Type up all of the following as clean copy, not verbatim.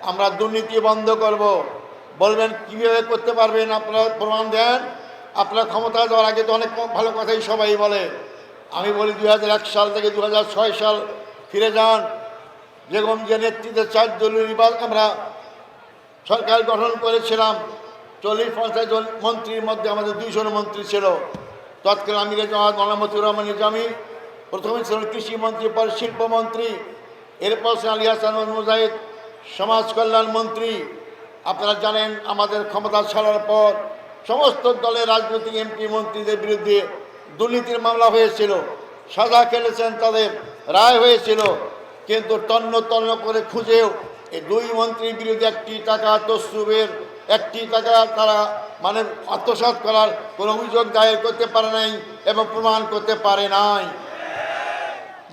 আমরা দুর্নীতি বন্ধ করব। বলবেন কীভাবে করতে পারবেন, আপনারা প্রমাণ দেন। আপনার ক্ষমতা দেওয়ার আগে তো অনেক ভালো কথাই সবাই বলে। আমি বলি 2001 সাল থেকে 2006 সাল ফিরে যান, যেরকম যে নেতৃত্বে 4 দলীয় নির্বাচন আমরা সরকার গঠন করেছিলাম। 40-50 জন মন্ত্রীর মধ্যে আমাদের 2 জন মন্ত্রী ছিল। তৎকালীন আমির জামাত মৌলানা মতিউর রহমান নিজামী প্রথমে ছিলেন কৃষিমন্ত্রী, পরে শিল্পমন্ত্রী, এরপর আলী হাসান মুজাহিদ সমাজ কল্যাণ মন্ত্রী। আপনারা জানেন আমাদের ক্ষমতা ছাড়ার পর সমস্ত দলের রাজনৈতিক এমপি মন্ত্রীদের বিরুদ্ধে দুর্নীতির মামলা হয়েছিল, সাজা খেলেছেন, তাদের রায় হয়েছিল। কিন্তু তন্ন তন্ন করে খুঁজেও এই 2 মন্ত্রীর বিরুদ্ধে 1টি টাকা তসরুপের 1টি টাকা তারা মানে আত্মসাৎ করার কোনো অভিযোগ দায়ের করতে পারে নাই এবং প্রমাণ করতে পারে নাই।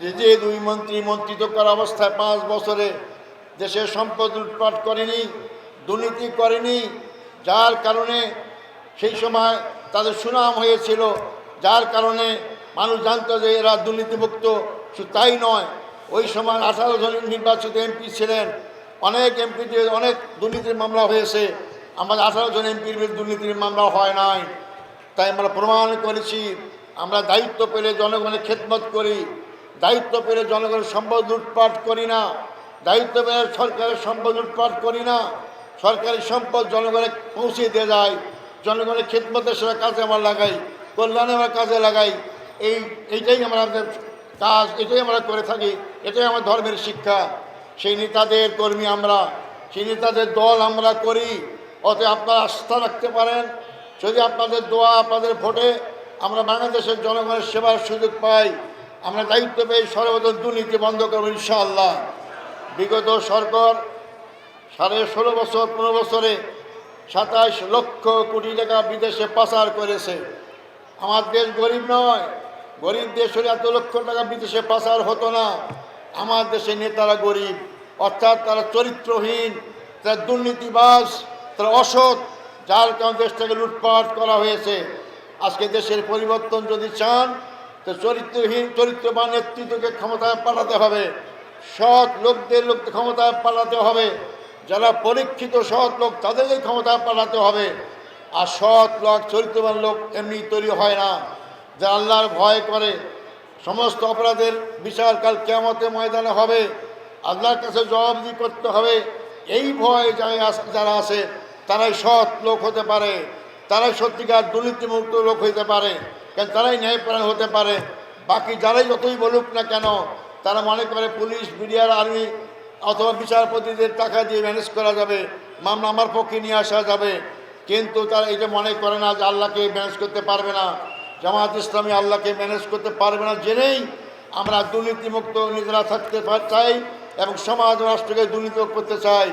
যে 2 মন্ত্রী মন্ত্রিত্ব করা অবস্থায় 5 বছরে দেশের সম্পদ লুটপাট করেনি, দুর্নীতি করেনি, যার কারণে সেই সময় তাদের সুনাম হয়েছিল, যার কারণে মানুষ জানতো যে এরা দুর্নীতিমুক্ত। শুধু তাই নয়, ওই সময় 18 জন নির্বাচিত এমপি ছিলেন, অনেক এমপিদের অনেক দুর্নীতির মামলা হয়েছে, আমাদের 18 জন এমপির বিরুদ্ধে দুর্নীতির মামলা হয় নাই। তাই আমরা প্রমাণ করেছি আমরা দায়িত্ব পেলে জনগণের খেদমত করি, দায়িত্ব পেলে জনগণের সম্পদ লুটপাট করি না, দায়িত্ব পেলে সরকারের সম্পদ লুটপাট করি না, সরকারি সম্পদ জনগণে পৌঁছে দিয়ে যায়, জনগণের খেদমতের সেবা কাজে আমরা লাগাই, কল্যাণে আমরা কাজে লাগাই। এইটাই আমাদের কাজ, এটাই আমরা করে থাকি, এটাই আমার ধর্মের শিক্ষা। সেই নেতাদের কর্মী আমরা, সেই নেতাদের দল আমরা করি। অতএব আপনারা আস্থা রাখতে পারেন, যদি আপনাদের দোয়া আপনাদের ভোটে আমরা বাংলাদেশের জনগণের সেবার সুযোগ পাই, আমরা দায়িত্ব পেয়ে সর্বদা দুর্নীতি বন্ধ করব ইনশাআল্লাহ। বিগত সরকার 16.5 বছর 15 বছরে 27 লক্ষ কোটি টাকা বিদেশে পাচার করেছে। আমার দেশ গরিব নয়, গরিব দেশ হলে এত লক্ষ টাকা বিদেশে পাচার হতো না। আমার দেশের নেতারা গরিব, অর্থাৎ তারা চরিত্রহীন, তারা দুর্নীতিবাজ, তারা অসৎ, যার কারণে দেশটাকে লুটপাট করা হয়েছে। আজকে দেশের পরিবর্তন যদি চান তো চরিত্রহীন চরিত্রবান নেতৃত্বকে ক্ষমতায় পাঠাতে হবে, সৎ লোকদের ক্ষমতায় পাঠাতে হবে, যারা পরীক্ষিত সৎ লোক তাদেরকে ক্ষমতায় পাঠাতে হবে। আর সৎ লোক চরিত্রবান লোক এমনি তৈরি হয় না, যারা আল্লাহর ভয় করে। সমস্ত অপরাধের বিচার কাল কিয়ামতের ময়দানে হবে, আল্লাহর কাছে জবাবদিহি করতে হবে। এই ভয় যারা আছে তারাই সৎ লোক হতে পারে, তারাই সত্যিকার দুর্নীতিমুক্ত লোক হতে পারে, কারণ তারাই ন্যায়পরায়ণ হতে পারে। বাকি যারাই যতই বলুক না কেন, তারা মনে করে পুলিশ, মিডিয়ার, আর্মি অথবা বিচারপতিদের টাকা দিয়ে ম্যানেজ করা যাবে, মামলা আমার পক্ষে নিয়ে আসা যাবে। কিন্তু তারা এটা মনে করে না যে আল্লাহকে ম্যানেজ করতে পারবে না, জামাত ইসলামী আল্লাহকে ম্যানেজ করতে পারবে না। জেনেই আমরা দুর্নীতিমুক্ত নিজেরা থাকতে চাই এবং সমাজ রাষ্ট্রকে দুর্নীতি করতে চাই।